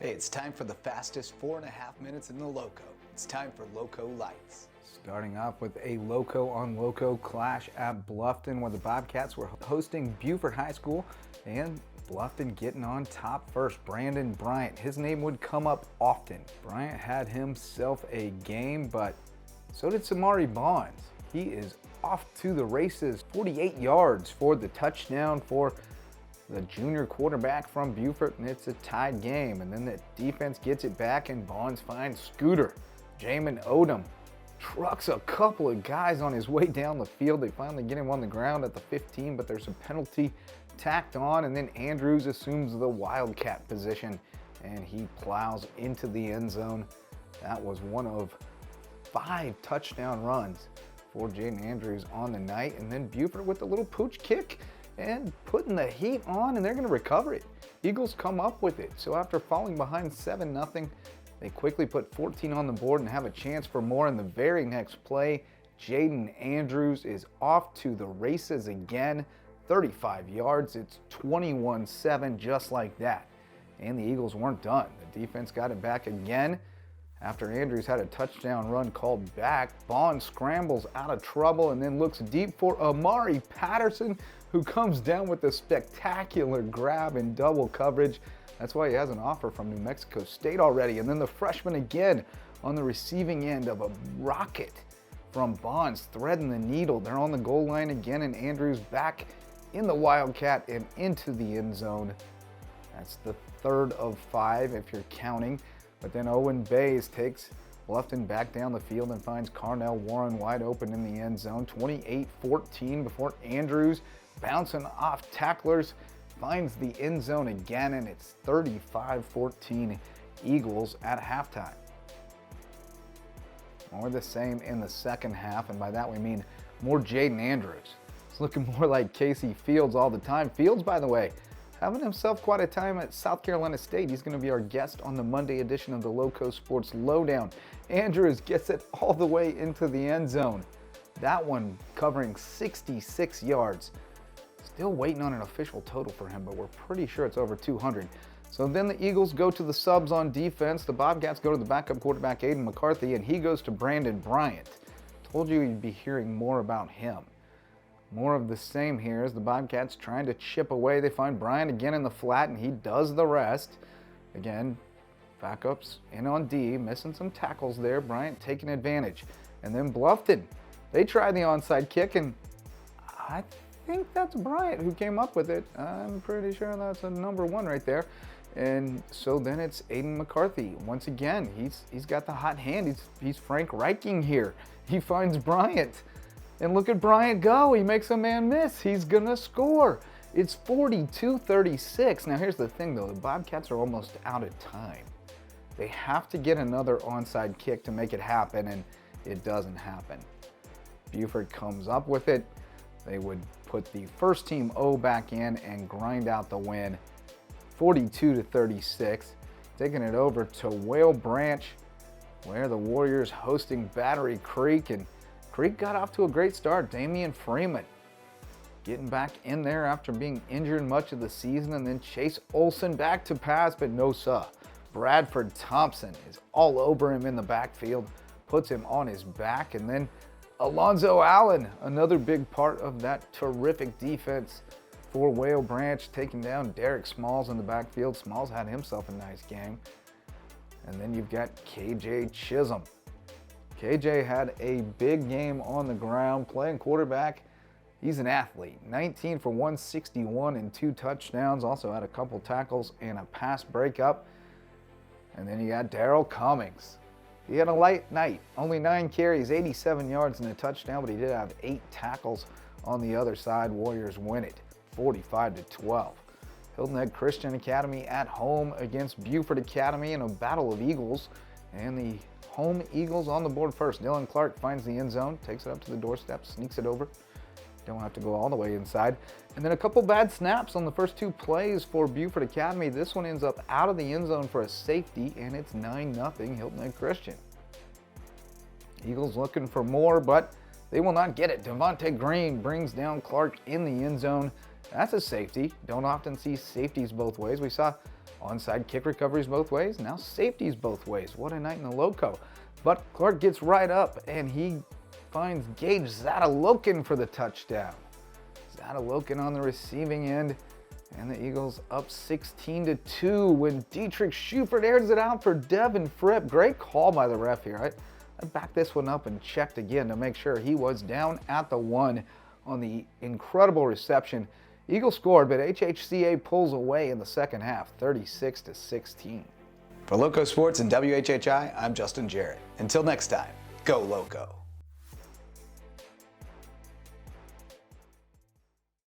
Hey, it's time for the fastest 4.5 minutes in the Lowco. It's time for Lowco Lights. Starting off with a Lowco on Lowco clash at Bluffton, where the Bobcats were hosting Buford High School, and Bluffton getting on top first. Brandon Bryant, his name would come up often. Bryant had himself a game, but so did Samari Bonds. He is off to the races, 48 yards for the touchdown for the junior quarterback from Buford, and it's a tied game. And then the defense gets it back, and Bonds finds Scooter. Jamin Odom trucks a couple of guys on his way down the field. They finally get him on the ground at the 15, but there's a penalty tacked on, and then Andrews assumes the wildcat position, and he plows into the end zone. That was one of 5 touchdown runs for Jaden Andrews on the night. And then Buford with a little pooch kick and putting the heat on, and they're going to recover it. Eagles come up with it. So after falling behind 7-0, they quickly put 14 on the board and have a chance for more in the very next play. Jaden Andrews is off to the races again. 35 yards. It's 21-7 just like that. And the Eagles weren't done. The defense got it back again. After Andrews had a touchdown run called back, Bonds scrambles out of trouble and then looks deep for Amari Patterson, who comes down with a spectacular grab in double coverage. That's why he has an offer from New Mexico State already. And then the freshman again on the receiving end of a rocket from Bonds, threading the needle. They're on the goal line again, and Andrews back in the Wildcat and into the end zone. That's the third of 5 if you're counting. But then Owen Bays takes Bluffton back down the field and finds Carnell Warren wide open in the end zone. 28-14 before Andrews, bouncing off tacklers, finds the end zone again, and it's 35-14 Eagles at halftime. More the same in the second half, and by that we mean more Jaden Andrews. It's looking more like Casey Fields all the time. Fields, by the way, having himself quite a time at South Carolina State. He's going to be our guest on the Monday edition of the Lowco Sports Lowdown. Andrews gets it all the way into the end zone. That one covering 66 yards. Still waiting on an official total for him, but we're pretty sure it's over 200. So then the Eagles go to the subs on defense. The Bobcats go to the backup quarterback, Aiden McCarthy, and he goes to Brandon Bryant. Told you you'd be hearing more about him. More of the same here as the Bobcats trying to chip away. They find Bryant again in the flat, and he does the rest. Again, backups in on D, missing some tackles there. Bryant taking advantage. And then Bluffton, they try the onside kick, and I think that's Bryant who came up with it. I'm pretty sure that's a number 1 right there. And so then it's Aiden McCarthy. Once again, he's got the hot hand. He's Frank Reiching here. He finds Bryant. And look at Bryant go. He makes a man miss. He's going to score. It's 42-36. Now, here's the thing, though. The Bobcats are almost out of time. They have to get another onside kick to make it happen, and it doesn't happen. Buford comes up with it. They would put the first team O back in and grind out the win. 42-36. Taking it over to Whale Branch, where the Warriors hosting Battery Creek, and Creek got off to a great start. Damian Freeman getting back in there after being injured much of the season, and then Chase Olson back to pass, but no sir. Bradford Thompson is all over him in the backfield, puts him on his back, and then Alonzo Allen, another big part of that terrific defense for Whale Branch, taking down Derek Smalls in the backfield. Smalls had himself a nice game. And then you've got KJ Chisholm. KJ had a big game on the ground, playing quarterback. He's an athlete. 19 for 161 and 2 touchdowns. Also had a couple tackles and a pass breakup. And then you got Darryl Cummings. He had a light night. Only 9 carries, 87 yards and a touchdown, but he did have 8 tackles on the other side. Warriors win it, 45-12. Hilton Head Christian Academy at home against Buford Academy in a battle of Eagles. And the home Eagles on the board first. Dylan Clark finds the end zone, takes it up to the doorstep, sneaks it over. Don't have to go all the way inside. And then a couple bad snaps on the first 2 plays for Buford Academy. This one ends up out of the end zone for a safety, and it's 9-0 Hilton Head Christian. Eagles looking for more, but they will not get it. Devontae Green brings down Clark in the end zone. That's a safety. Don't often see safeties both ways. We saw Onside kick recoveries both ways, now safeties both ways. What a night in the Lowco. But Clark gets right up and he finds Gage Zadalokin for the touchdown. Zadalokin on the receiving end, and the Eagles up 16-2 when Dietrich Schufert airs it out for Devin Fripp. Great call by the ref here. I backed this one up and checked again to make sure he was down at the 1 on the incredible reception. Eagles scored, but HHCA pulls away in the second half, 36-16. For Lowco Sports and WHHI, I'm Justin Jarrett. Until next time, go Lowco.